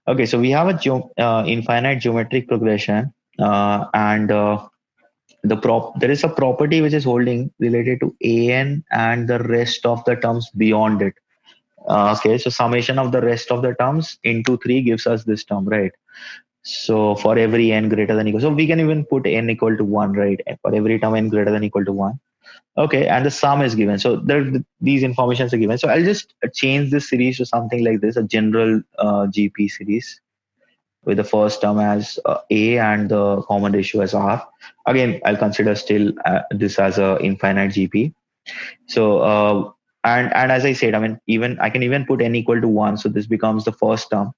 Okay, so we have a infinite geometric progression, and there is a property which is holding related to an and the rest of the terms beyond it. Okay, so summation of the rest of the terms into 3 gives us this term, right? So for every n greater than equal, so we can even put n equal to 1, right? For every term n greater than equal to 1. Okay, and the sum is given. So these informations are given. So I'll just change this series to something like this, a general GP series with the first term as A and the common ratio as R. Again, I'll consider still this as a infinite GP. So and as I said, I mean, even I can even put n equal to 1. So this becomes the first term.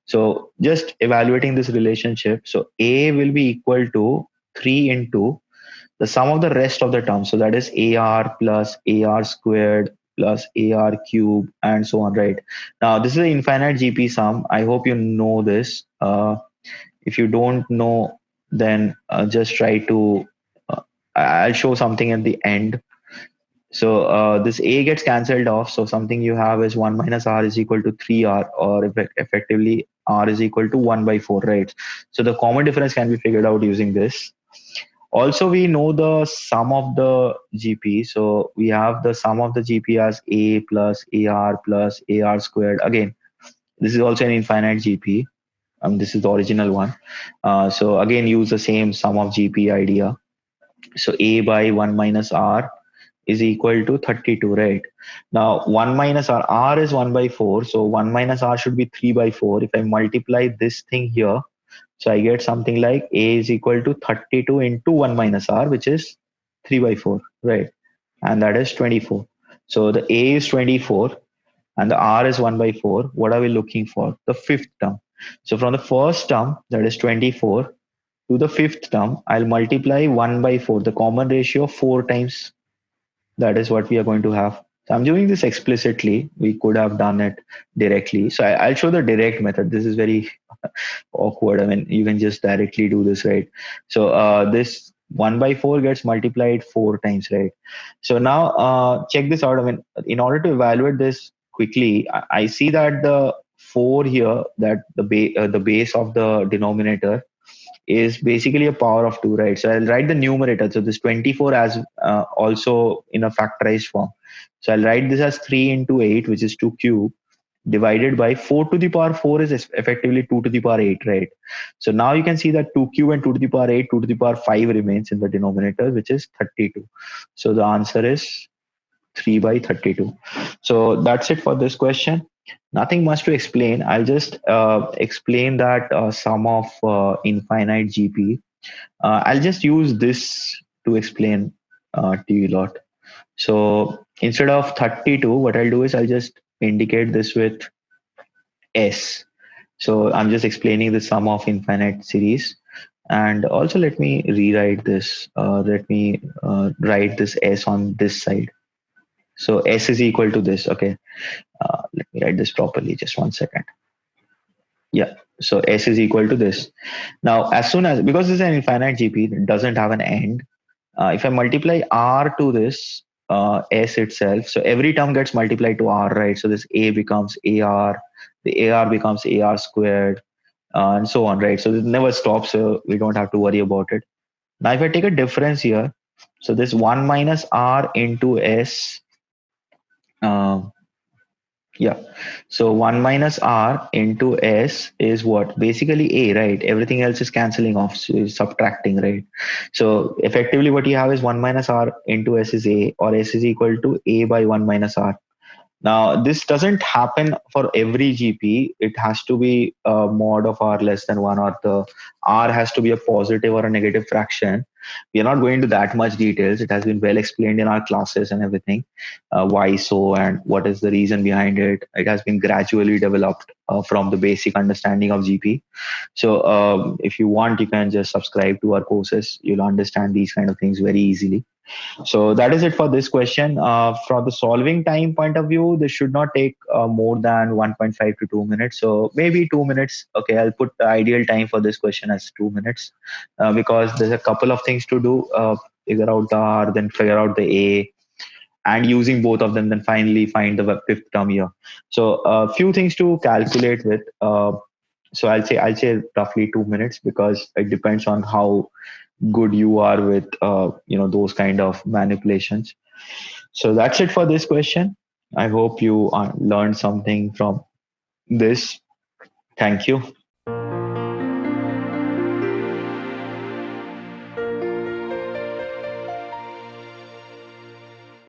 So just evaluating this relationship. So A will be equal to 3 into the sum of the rest of the terms. So that is AR plus AR squared plus AR cube and so on, right? Now, this is an infinite GP sum. I hope you know this. If you don't know, then just try to, I'll show something at the end. So this A gets cancelled off. So something you have is 1 minus R is equal to 3R, or effectively R is equal to 1 by 4, right? So the common difference can be figured out using this. Also, we know the sum of the GP. So we have the sum of the GP as A plus AR squared. Again, this is also an infinite GP. This is the original one. So again, use the same sum of GP idea. So A by 1 minus R is equal to 32, right? Now, 1 minus R is 1 by 4. So 1 minus R should be 3 by 4. If I multiply this thing here, so I get something like A is equal to 32 into 1 minus R, which is 3 by 4, right? And that is 24. So the A is 24 and the R is 1 by 4. What are we looking for? The fifth term. So from the first term, that is 24, to the fifth term, I'll multiply 1 by 4, the common ratio 4 times. That is what we are going to have. So I'm doing this explicitly. We could have done it directly. So I'll show the direct method. This is very awkward. I mean, you can just directly do this, right? So this 1 by 4 gets multiplied 4 times, right? So now check this out. I mean, in order to evaluate this quickly, I see that the 4 here, that the base of the denominator is basically a power of 2, right? So I'll write the numerator. So this 24 as also in a factorized form. So I'll write this as 3 into 8, which is 2 cube, divided by 4 to the power 4 is effectively 2 to the power 8, right? So now you can see that 2 cube and 2 to the power 8, 2 to the power 5 remains in the denominator, which is 32. So the answer is 3 by 32. So that's it for this question. Nothing much to explain. I'll just explain that sum of infinite GP. I'll just use this to explain to you a lot. So instead of 32, what I'll do is I'll just indicate this with S. So I'm just explaining the sum of infinite series. And also let me rewrite this. Let me write this S on this side. So S is equal to this. Okay. Let me write this properly. Just 1 second. Yeah. So S is equal to this. Now, as soon as, because this is an infinite GP, it doesn't have an end. If I multiply R to this S itself, so every term gets multiplied to R, right? So this A becomes AR, the AR becomes AR squared, and so on, right? So it never stops, so we don't have to worry about it. Now, if I take a difference here, so this 1 minus R into S, uh, yeah. So 1 minus R into S is what? Basically A, right? Everything else is cancelling off, so it's subtracting, right? So effectively what you have is 1 minus R into S is A, or S is equal to A by 1 minus R. Now, this doesn't happen for every GP. It has to be a mod of R less than 1, or the R has to be a positive or a negative fraction. We are not going into that much details. It has been well explained in our classes and everything, why so and what is the reason behind it. It has been gradually developed from the basic understanding of GP. So if you want, you can just subscribe to our courses. You'll understand these kind of things very easily. So that is it for this question. From the solving time point of view, this should not take more than 1.5 to 2 minutes. So maybe 2 minutes. Okay, I'll put the ideal time for this question as 2 minutes because there's a couple of things to do. Figure out the R, then figure out the A, and using both of them, then finally find the fifth term here. So a few things to calculate with. So I'll say roughly 2 minutes, because it depends on how good you are with those kind of manipulations. So that's it for this question. I hope you learned something from this. Thank you.